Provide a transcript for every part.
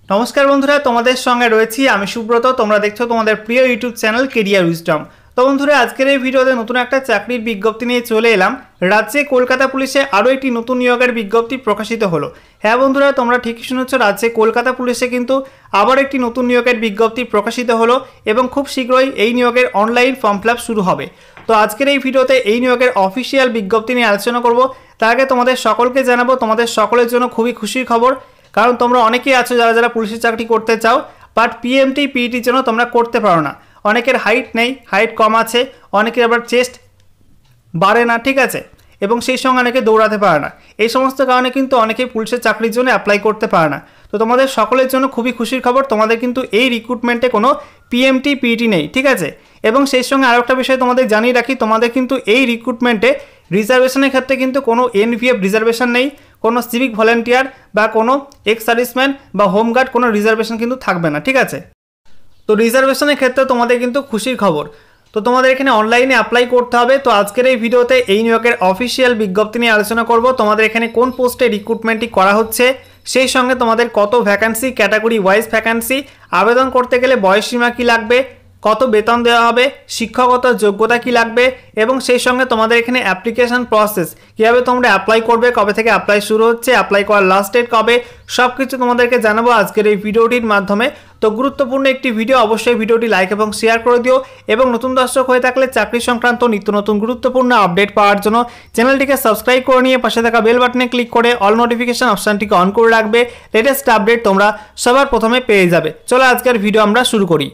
নমস্কার বন্ধুরা, তোমাদের সঙ্গে রয়েছি আমি সুব্রত। তোমরা দেখছো তোমাদের প্রিয় ইউটিউব চ্যানেল কেরিয়ার উইজডম। তো বন্ধুরা, আজকের এই ভিডিওতে নতুন একটা চাকরির বিজ্ঞপ্তি নিয়ে চলে এলাম। রাজ্যে কলকাতা পুলিশে আরও একটি নতুন নিয়োগের বিজ্ঞপ্তি প্রকাশিত হলো। হ্যাঁ বন্ধুরা, তোমরা ঠিকই শুনেছ, রাজ্যে কলকাতা পুলিশে কিন্তু আবার একটি নতুন নিয়োগের বিজ্ঞপ্তি প্রকাশিত হলো এবং খুব শীঘ্রই এই নিয়োগের অনলাইন ফর্ম ফিল আপ শুরু হবে। তো আজকের এই ভিডিওতে এই নিয়োগের অফিসিয়াল বিজ্ঞপ্তি নিয়ে আলোচনা করব। তার আগে তোমাদের সকলকে জানাবো, তোমাদের সকলের জন্য খুবই খুশির খবর, কারণ তোমরা অনেকেই আছো যারা পুলিশের চাকরি করতে চাও, বাট পিএমটি পিইটির জন্য তোমরা করতে পারো না। অনেকের হাইট নেই, হাইট কম আছে, অনেকের আবার চেস্ট বাড়ে না, ঠিক আছে, এবং সেই সঙ্গে অনেকে দৌড়াতে পারে না। এই সমস্ত কারণে কিন্তু অনেকেই পুলিশের চাকরির জন্য অ্যাপ্লাই করতে পারে না। তো তোমাদের সকলের জন্য খুবই খুশির খবর, তোমাদের কিন্তু এই রিক্রুটমেন্টে কোনো পিএমটি পিইটি নেই, ঠিক আছে। এবং সেই সঙ্গে আরও একটা বিষয় তোমাদের জানিয়ে রাখি, তোমাদের কিন্তু এই রিক্রুটমেন্টে রিজার্ভেশনের ক্ষেত্রে কিন্তু কোনো এনভিএফ রিজার্ভেশন নেই, কোনো সিভিক ভলেন্টিয়ার বা কোনো এক্স সার্ভিসম্যান বা হোমগার্ড কোনো রিজার্ভেশন কিন্তু থাকবে না, ঠিক আছে। তো রিজার্ভেশনের ক্ষেত্রে তোমাদের কিন্তু খুশির খবর। তো তোমাদের এখানে অনলাইনে অ্যাপ্লাই করতে হবে। তো আজকের এই ভিডিওতে এই নিয়োগের অফিসিয়াল বিজ্ঞপ্তি নিয়ে আলোচনা করব। তোমাদের এখানে কোন পোস্টে রিক্রুটমেন্টটি করা হচ্ছে, সেই সঙ্গে তোমাদের কত ভ্যাকান্সি, ক্যাটাগরি ওয়াইজ ভ্যাকান্সি, আবেদন করতে গেলে বয়সসীমা কী লাগবে, কত বেতন দেওয়া হবে, শিক্ষাগত যোগ্যতা কি লাগবে, এবং সেই সঙ্গে তোমাদের এখানে অ্যাপ্লিকেশন প্রসেস কীভাবে তোমরা অ্যাপ্লাই করবে, কবে থেকে অ্যাপ্লাই শুরু হচ্ছে, অ্যাপ্লাই করার লাস্ট ডেট কবে, সব কিছু তোমাদেরকে জানাবো আজকের এই ভিডিওটির মাধ্যমে। তো গুরুত্বপূর্ণ একটি ভিডিও, অবশ্যই ভিডিওটি লাইক এবং শেয়ার করে দিও, এবং নতুন দর্শক হয়ে থাকলে চাকরি সংক্রান্ত নিত্য নতুন গুরুত্বপূর্ণ আপডেট পাওয়ার জন্য চ্যানেলটিকে সাবস্ক্রাইব করে নিয়ে পাশে থাকা বেল বাটনে ক্লিক করে অল নোটিফিকেশন অপশানটিকে অন করে রাখবে। লেটেস্ট আপডেট তোমরা সবার প্রথমে পেয়ে যাবে। চলো আজকের ভিডিও আমরা শুরু করি।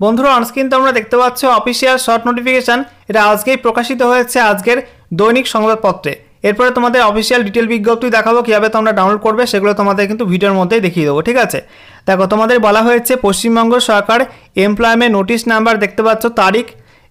বন্ধুরা, অনস্ক্রিন তোমরা দেখতে পাচ্ছ অফিসিয়াল শর্ট নোটিফিকেশান, এটা আজকেই প্রকাশিত হয়েছে আজকের দৈনিক সংবাদপত্রে। এরপরে তোমাদের অফিসিয়াল ডিটেল বিজ্ঞপ্তি দেখাবো, কীভাবে তোমরা ডাউনলোড করবে সেগুলো তোমাদের কিন্তু ভিডিওর মধ্যেই দেখিয়ে দেবো, ঠিক আছে। দেখো, তোমাদের বলা হয়েছে পশ্চিমবঙ্গ সরকার এমপ্লয়মেন্ট নোটিশ নাম্বার দেখতে পাচ্ছ, তারিখ,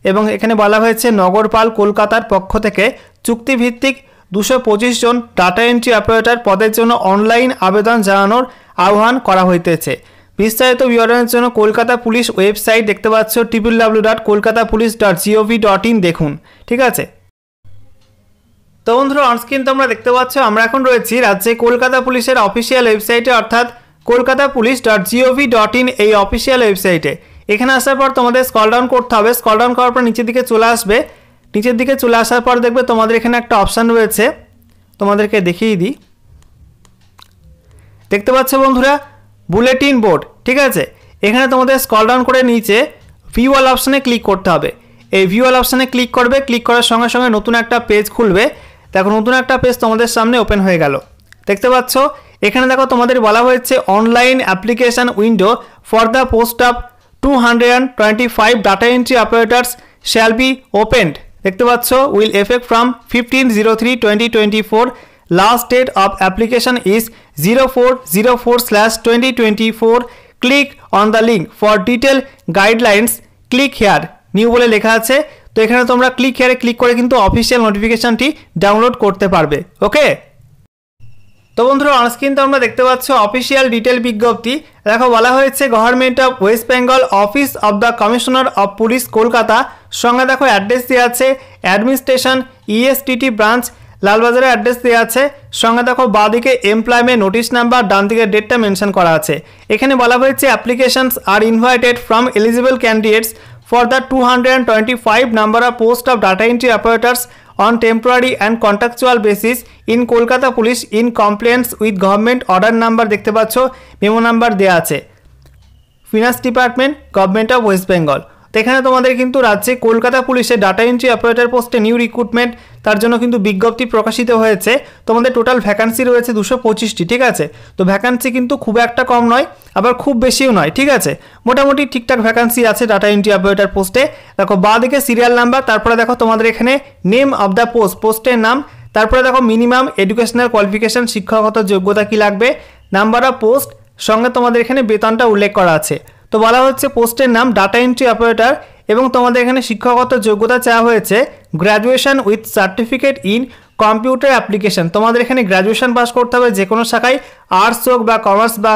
এবং এখানে বলা হয়েছে নগরপাল কলকাতার পক্ষ থেকে চুক্তিভিত্তিক 225 জন ডাটা এন্ট্রি অপারেটর পদের জন্য অনলাইন আবেদন জানানোর আহ্বান করা হইতেছে। বিস্তারিত বিবরণের জন্য কলকাতা পুলিশ ওয়েবসাইট দেখতে পাচ্ছ www.kolkatapolice.gov.in দেখুন, ঠিক আছে। তো বন্ধুরা, অনস্ক্রিন তোমরা দেখতে পাচ্ছ আমরা এখন রয়েছি রাজ্যে কলকাতা পুলিশের অফিসিয়াল ওয়েবসাইটে, অর্থাৎ kolkatapolice.gov.in এই অফিসিয়াল ওয়েবসাইটে। এখানে আসার পর তোমাদের স্ক্রল ডাউন করতে হবে। স্ক্রল ডাউন করার পর নিচের দিকে চলে আসবে। নিচের দিকে চলে আসার পর দেখবে তোমাদের এখানে একটা অপশান রয়েছে, তোমাদেরকে দেখিয়ে দিই। দেখতে পাচ্ছ বন্ধুরা, বুলেটিন বোর্ড, ঠিক আছে। এখানে তোমাদের স্ক্রল ডাউন করে নিচে ভিউ অল অপশানে ক্লিক করতে হবে। এই ভিউ অল অপশানে ক্লিক করবে, ক্লিক করার সঙ্গে সঙ্গে নতুন একটা পেজ খুলবে। দেখো, নতুন একটা পেজ তোমাদের সামনে ওপেন হয়ে গেল, দেখতে পাচ্ছ। এখানে দেখো তোমাদের বলা হয়েছে online application window for the post of 225 data entry operators shall be opened, দেখতে পাচ্ছ, will effect from 15/03/2024। Last date of application is 04/04/2024. Click on the link for detailed guidelines. Click here. New বলে লেখা আছে। তো এখানে তোমরা click হিয়ারে click করে কিন্তু অফিসিয়াল নোটিফিকেশনটি ডাউনলোড করতে পারবে, ওকে। তো বন্ধুরা, অনস্ক্রিন তোমরা দেখতে পাচ্ছ অফিসিয়াল ডিটেল বিজ্ঞপ্তি। দেখো, বলা হয়েছে government of West Bengal, office of the commissioner of police Kolkata. সঙ্গে দেখো অ্যাড্রেস দেওয়া আছে, অ্যাডমিনিস্ট্রেশন ইএসটিটি ব্রাঞ্চ, লালবাজারের অ্যাড্রেস দেওয়া আছে। সঙ্গে দেখো বাঁদিকে এমপ্লয়মেন্ট নোটিশ নাম্বার, ডান দিকে ডেটটা মেনশন করা আছে। এখানে বলা হয়েছে applications are invited from eligible candidates for the 225 number of post of data entry operators on temporary and contractual basis in Kolkata police in compliance with government order number, দেখতে পাচ্ছ memo number দেওয়া আছে, finance department, government of West Bengal. তো এখানে তোমাদের কিন্তু রাজ্যে কলকাতা পুলিশের ডাটা এন্ট্রি অপারেটর পোস্টে নিউ রিক্রুটমেন্ট, তার জন্য কিন্তু বিজ্ঞপ্তি প্রকাশিত হয়েছে। তোমাদের টোটাল ভ্যাকান্সি রয়েছে 225টি, ঠিক আছে। তো ভ্যাকান্সি কিন্তু খুব একটা কম নয়, আবার খুব বেশিও নয়, ঠিক আছে। মোটামুটি ঠিকঠাক ভ্যাকান্সি আছে ডাটা এন্ট্রি অপারেটর পোস্টে। দেখো বাঁদিকে সিরিয়াল নাম্বার, তারপরে দেখো তোমাদের এখানে নেম অফ দ্য পোস্ট, পোস্টের নাম, তারপরে দেখো মিনিমাম এডুকেশনাল কোয়ালিফিকেশন, শিক্ষাগত যোগ্যতা কি লাগবে, নাম্বার অফ পোস্ট, সঙ্গে তোমাদের এখানে বেতনটা উল্লেখ করা আছে। তো বলা হচ্ছে পোস্টের নাম ডাটা এন্ট্রি অপারেটর, এবং তোমাদের এখানে শিক্ষাগত যোগ্যতা চাওয়া হয়েছে graduation with certificate in computer application. তোমাদের এখানে গ্র্যাজুয়েশন পাস করতে হবে, যে কোনো শাখায়, আর্টস হোক বা কমার্স বা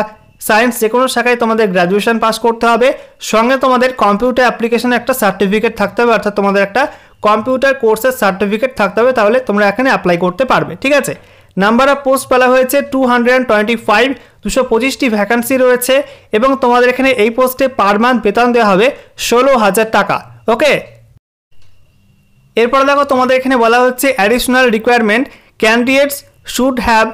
সায়েন্স, যে কোনো শাখায় তোমাদের গ্র্যাজুয়েশন পাস করতে হবে। সঙ্গে তোমাদের কম্পিউটার অ্যাপ্লিকেশনে একটা সার্টিফিকেট থাকতে হবে, অর্থাৎ তোমাদের একটা কম্পিউটার কোর্সের সার্টিফিকেট থাকতে হবে, তাহলে তোমরা এখানে অ্যাপ্লাই করতে পারবে, ঠিক আছে। নাম্বার অফ পোস্ট বলা হয়েছে 225, 225টি ভ্যাকান্সি রয়েছে এবং তোমাদের এখানে এই পোস্টে পার মান্থ বেতন দেওয়া হবে 16,000 টাকা। ওকে, এরপর দেখো তোমাদের এখানে বলা হচ্ছে additional requirement candidates should have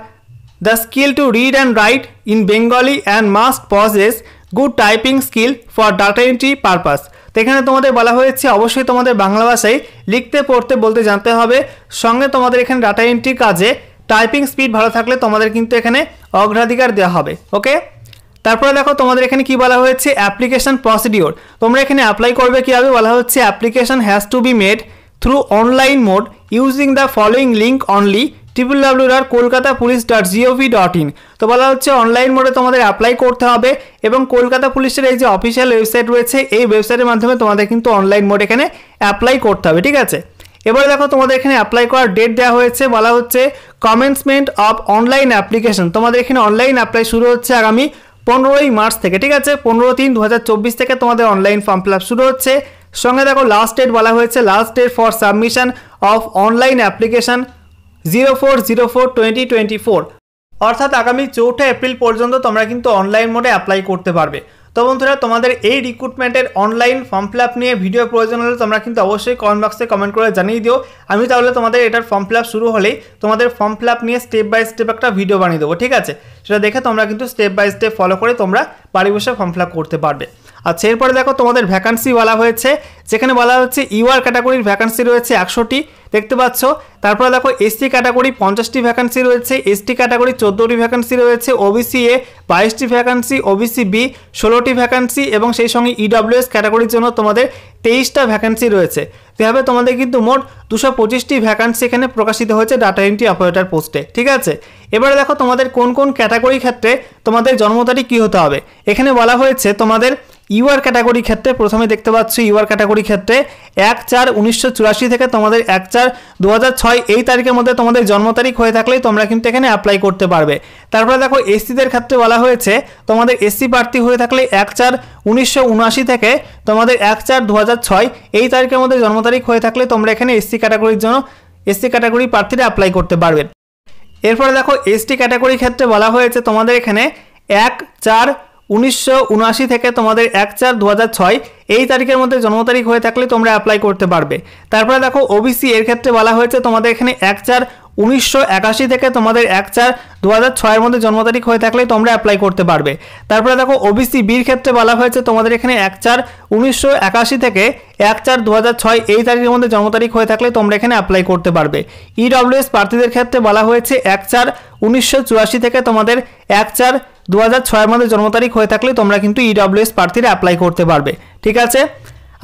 the skill to read and write in Bengali and must possess good typing skill for data entry purpose. তো এখানে তোমাদের বলা হয়েছে অবশ্যই তোমাদের বাংলা ভাষায় লিখতে পড়তে বলতে জানতে হবে, সঙ্গে তোমাদের এখানে ডাটা এন্ট্রি কাজে টাইপিং স্পিড ভালো থাকলে তোমাদের কিন্তু এখানে অগ্রাধিকার দেওয়া হবে। ওকে, তারপরে দেখো তোমাদের এখানে কি বলা হয়েছে অ্যাপ্লিকেশন প্রসিডিওর। তোমরা এখানে অ্যাপ্লাই করবে কীভাবে বলা হচ্ছে application has to be made through online mode using the following link only www.kolkatapolice.gov.in। তো বলা হচ্ছে অনলাইন মোডে তোমাদের অ্যাপ্লাই করতে হবে এবং কলকাতা পুলিশের এই যে অফিসিয়াল ওয়েবসাইট রয়েছে এই ওয়েবসাইটের মাধ্যমে তোমাদের কিন্তু অনলাইন মোড এখানে অ্যাপ্লাই করতে হবে। ঠিক আছে, এবারে দেখো তোমাদের এখানে অ্যাপ্লাই করার ডেট দেওয়া হয়েছে, বলা হচ্ছে কমেন্সমেন্ট অফ অনলাইন অ্যাপ্লিকেশন। তোমাদের এখানে অনলাইন অ্যাপ্লাই শুরু হচ্ছে আগামী 15ই মার্চ থেকে। ঠিক আছে, 15/3/2024 থেকে তোমাদের অনলাইন ফর্ম ফিল আপ শুরু হচ্ছে। সঙ্গে দেখো লাস্ট ডেট বলা হয়েছে last date for submission of online application 04/04/2024, অর্থাৎ আগামী 4 এপ্রিল পর্যন্ত তোমরা কিন্তু অনলাইন মোডে অ্যাপ্লাই করতে পারবে। তো বন্ধুরা তোমাদের এই রিক্রুটমেন্টের অনলাইন ফর্ম ফিল আপ নিয়ে ভিডিও প্রয়োজন হলে তোমরা কিন্তু অবশ্যই কমেন্ট বক্সে কমেন্ট করে জানিয়ে দিও। আমি তাহলে তোমাদের এটার ফর্ম ফিল আপ শুরু হলেই তোমাদের ফর্ম ফিল আপ নিয়ে স্টেপ বাই স্টেপ একটা ভিডিও বানিয়ে দেবো। ঠিক আছে, সেটা দেখে তোমরা কিন্তু স্টেপ বাই স্টেপ ফলো করে তোমরা বাড়ি বসে ফর্ম ফিল আপ করতে পারবে। আচ্ছা, এরপরে দেখো তোমাদের ভ্যাকান্সি বলা হয়েছে, যেখানে বলা হচ্ছে ইউআর ক্যাটাগরির ভ্যাকান্সি রয়েছে 100টি দেখতে পাচ্ছ। তারপরে দেখো এসসি ক্যাটাগরি 50টি ভ্যাকান্সি রয়েছে, এসটি ক্যাটাগরি 14টি ভ্যাকান্সি রয়েছে, ওবিসি এ 22টি ভ্যাকান্সি, ওবিসি বি 16টি ভ্যাকান্সি এবং সেই সঙ্গে ইডব্লিউএস ক্যাটাগরির জন্য তোমাদের 23টা ভ্যাকান্সি রয়েছে। এভাবে তোমাদের কিন্তু মোট 225টি ভ্যাকান্সি এখানে প্রকাশিত হয়েছে ডাটা এন্ট্রি অপারেটর পোস্টে। ঠিক আছে, এবারে দেখো তোমাদের কোন কোন ক্যাটাগরির ক্ষেত্রে তোমাদের জন্ম তারিখ কী হতে হবে। এখানে বলা হয়েছে তোমাদের ইউআর ক্যাটাগরি ক্ষেত্রে প্রথমে দেখতে পাচ্ছ ইউআর ক্যাটাগরি ক্ষেত্রে 1/4/1984 থেকে তোমাদের 1/4/2006 এই তারিখের মধ্যে তোমাদের জন্ম তারিখ হয়ে থাকলেই তোমরা কিন্তু এখানে অ্যাপ্লাই করতে পারবে। তারপরে দেখো এসসিদের ক্ষেত্রে বলা হয়েছে তোমাদের এসসি প্রার্থী হয়ে থাকলে 1/4/1979 থেকে তোমাদের 1/4/2006 এই তারিখের মধ্যে জন্ম তারিখ হয়ে থাকলে তোমরা এখানে এসসি ক্যাটাগরির জন্য এসসি ক্যাটাগরি প্রার্থীরা অ্যাপ্লাই করতে পারবে। এরপরে দেখো এসটি ক্যাটাগরির ক্ষেত্রে বলা হয়েছে তোমাদের এখানে 1/4/1979 থেকে তোমাদের 1/4/2006 এই তারিখের মধ্যে জন্ম তারিখ হয়ে থাকলে তোমরা অ্যাপ্লাই করতে পারবে। তারপরে দেখো ওবিসি এর ক্ষেত্রে বলা হয়েছে তোমাদের এখানে 1/4/1981 থেকে তোমাদের 1/4/2006 এর মধ্যে জন্ম তারিখ হয়ে থাকলে তোমরা অ্যাপ্লাই করতে পারবে। তারপরে দেখো ওবিসি বির ক্ষেত্রে বলা হয়েছে তোমাদের এখানে 1/4/1981 থেকে 1/4/2006 এই তারিখের মধ্যে জন্ম তারিখ হয়ে থাকলে তোমরা এখানে অ্যাপ্লাই করতে পারবে। ইডব্লিউএস প্রার্থীদের ক্ষেত্রে বলা হয়েছে 1/4/1984 থেকে তোমাদের 1/4/2006 এর মধ্যে জন্ম তারিখ হয়ে থাকলে তোমরা কিন্তু ইডব্লিউএস প্রার্থীরা অ্যাপ্লাই করতে পারবে। ঠিক আছে,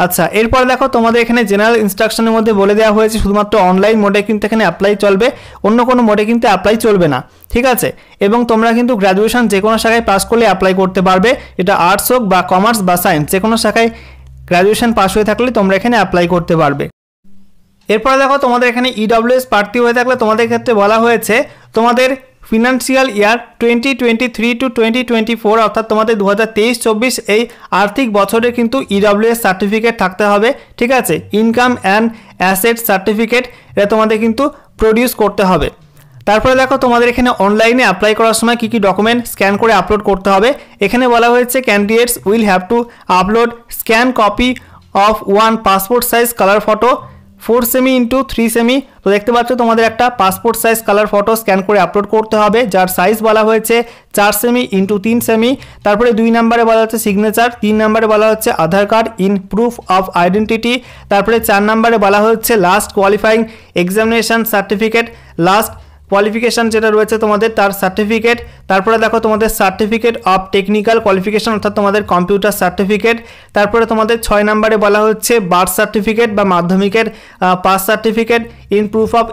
আচ্ছা, এরপর দেখো তোমাদের এখানে জেনারেল ইনস্ট্রাকশনের মধ্যে বলে দেওয়া হয়েছে শুধুমাত্র অনলাইন মোডে কিন্তু এখানে অ্যাপ্লাই চলবে, অন্য কোনো মোডে কিন্তু অ্যাপ্লাই চলবে না। ঠিক আছে, এবং তোমরা কিন্তু গ্র্যাজুয়েশন যে কোনো শাখায় পাস করলে অ্যাপ্লাই করতে পারবে, এটা আর্টস হোক বা কমার্স বা সায়েন্স যে কোনো শাখায় গ্র্যাজুয়েশন পাস হয়ে থাকলে তোমরা এখানে অ্যাপ্লাই করতে পারবে। এরপর দেখো তোমাদের এখানে ইডব্লিউএস প্রার্থী হয়ে থাকলে তোমাদের ক্ষেত্রে বলা হয়েছে তোমাদের ফিনান্সিয়াল ইয়ার 2023 টু 2024 অর্থাৎ তোমাদের 2023-24 এই আর্থিক বছরে কিন্তু ইডব্লিউএস সার্টিফিকেট থাকতে হবে। ঠিক আছে, ইনকাম অ্যান্ড অ্যাসেট সার্টিফিকেট এটা তোমাদের কিন্তু প্রডিউস করতে হবে। তারপরে দেখো তোমাদের এখানে অনলাইনে অ্যাপ্লাই করার সময় কী কী ডকুমেন্ট স্ক্যান করে আপলোড করতে হবে। এখানে বলা হয়েছে candidates will have to upload scan copy of 1 passport size colour photo 4 cm into 3 semi. তো দেখতে পাচ্ছ তোমাদের একটা passport size colour photo scan করে আপলোড করতে হবে, যার সাইজ বলা হয়েছে 4 সেমি ইন্টু 3 সেমি। তারপরে 2 নম্বরে বলা হচ্ছে সিগনেচার, 3 নম্বরে বলা হচ্ছে Aadhaar card in proof of identity. তারপরে 4 নম্বরে বলা হচ্ছে last qualifying examination certificate, last qualification যেটা রয়েছে তোমাদের তার সার্টিফিকেট। তারপরে দেখো তোমাদের সার্টিফিকেট অফ টেকনিক্যাল কোয়ালিফিকেশান অর্থাৎ তোমাদের কম্পিউটার সার্টিফিকেট। তারপরে তোমাদের 6 নম্বরে বলা হচ্ছে বার্থ সার্টিফিকেট বা মাধ্যমিকের pass certificate in proof of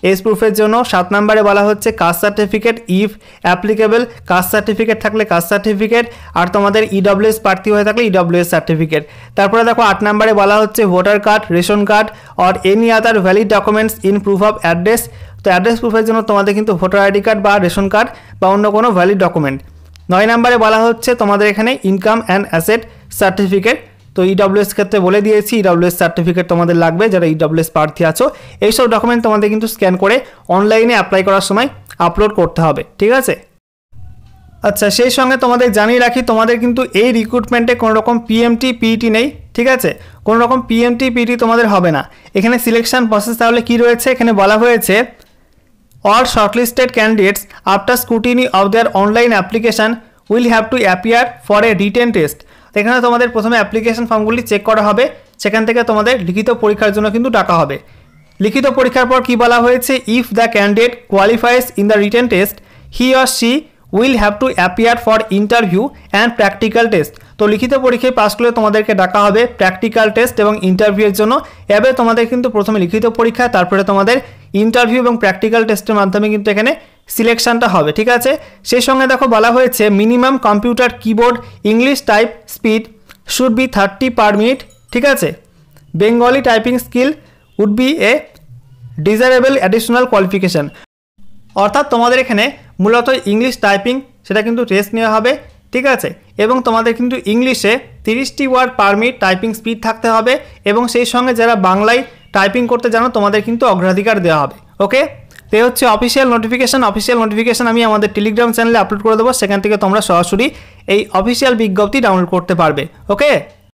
age প্রুফের জন্য। 7 নম্বরে বলা হচ্ছে caste certificate if applicable, caste certificate থাকলে কাস্ট সার্টিফিকেট, আর তোমাদের ইডব্লিউএস প্রার্থী হয়ে থাকলে ইডব্লিউএস সার্টিফিকেট। তারপরে দেখো 8 নম্বরে বলা হচ্ছে voter card, ration card or any other valid documents in proof of address. তো অ্যাড্রেস প্রুফের জন্য তোমাদের কিন্তু ভোটার আইডি কার্ড বা রেশন কার্ড বা অন্য কোনো ভ্যালিড ডকুমেন্ট। 9 নম্বরে বলা হচ্ছে তোমাদের এখানে ইনকাম অ্যান্ড অ্যাসেট সার্টিফিকেট। তো ইডব্লিউএস ক্ষেত্রে বলে দিয়েছি ইডব্লিউএস সার্টিফিকেট তোমাদের লাগবে যারা ইডব্লিউএস প্রার্থী আছো। এইসব ডকুমেন্ট তোমাদের কিন্তু স্ক্যান করে অনলাইনে অ্যাপ্লাই করার সময় আপলোড করতে হবে। ঠিক আছে, আচ্ছা, সেই সঙ্গে তোমাদের জানিয়ে রাখি তোমাদের কিন্তু এই রিক্রুটমেন্টে কোনো রকম পিএমটি পিইটি নেই, ঠিক আছে? কোনো রকম পিএমটি পিইটি তোমাদের হবে না। এখানে সিলেকশন প্রসেস তাহলে কি রয়েছে, এখানে বলা হয়েছে all shortlisted candidates after scrutiny of their online application will have to appear for a written test। এখানে তোমাদের প্রথমে অ্যাপ্লিকেশন ফর্মগুলি চেক করা হবে, সেখান থেকে তোমাদের লিখিত পরীক্ষার জন্য কিন্তু ডাকা হবে। লিখিত পরীক্ষার পর কি বলা হয়েছে, if the candidate qualifies in the written test he or she will have to appear for interview and practical test. তো লিখিত পরীক্ষায় পাস করলে তোমাদেরকে ডাকা হবে প্র্যাকটিক্যাল টেস্ট এবং ইন্টারভিউয়ের জন্য। এভাবে তোমাদের কিন্তু প্রথমে লিখিত পরীক্ষা, তারপরে তোমাদের ইন্টারভিউ এবং প্র্যাকটিক্যাল টেস্টের মাধ্যমে কিন্তু এখানে সিলেকশনটা হবে, ঠিক আছে? সেই সঙ্গে দেখো বলা হয়েছে minimum computer keyboard English type speed should be 30 per minute, ঠিক আছে? Bengali typing skill would be a desirable additional qualification. অর্থাৎ তোমাদের এখানে মূলত ইংলিশ টাইপিং সেটা কিন্তু টেস্ট নেওয়া হবে, ঠিক আছে? এবং তোমাদের কিন্তু ইংলিশে 30টি word per minute typing speed থাকতে হবে এবং সেই সঙ্গে যারা বাংলায় টাইপিং করতে জানো তোমাদের কিন্তু অগ্রাধিকার দেওয়া হবে। ওকে, তো এই হচ্ছে অফিসিয়াল নোটিফিকেশান আমি আমাদের টেলিগ্রাম চ্যানেলে আপলোড করে দেবো, সেখান থেকে তোমরা সরাসরি এই অফিসিয়াল বিজ্ঞপ্তি ডাউনলোড করতে পারবে। ওকে।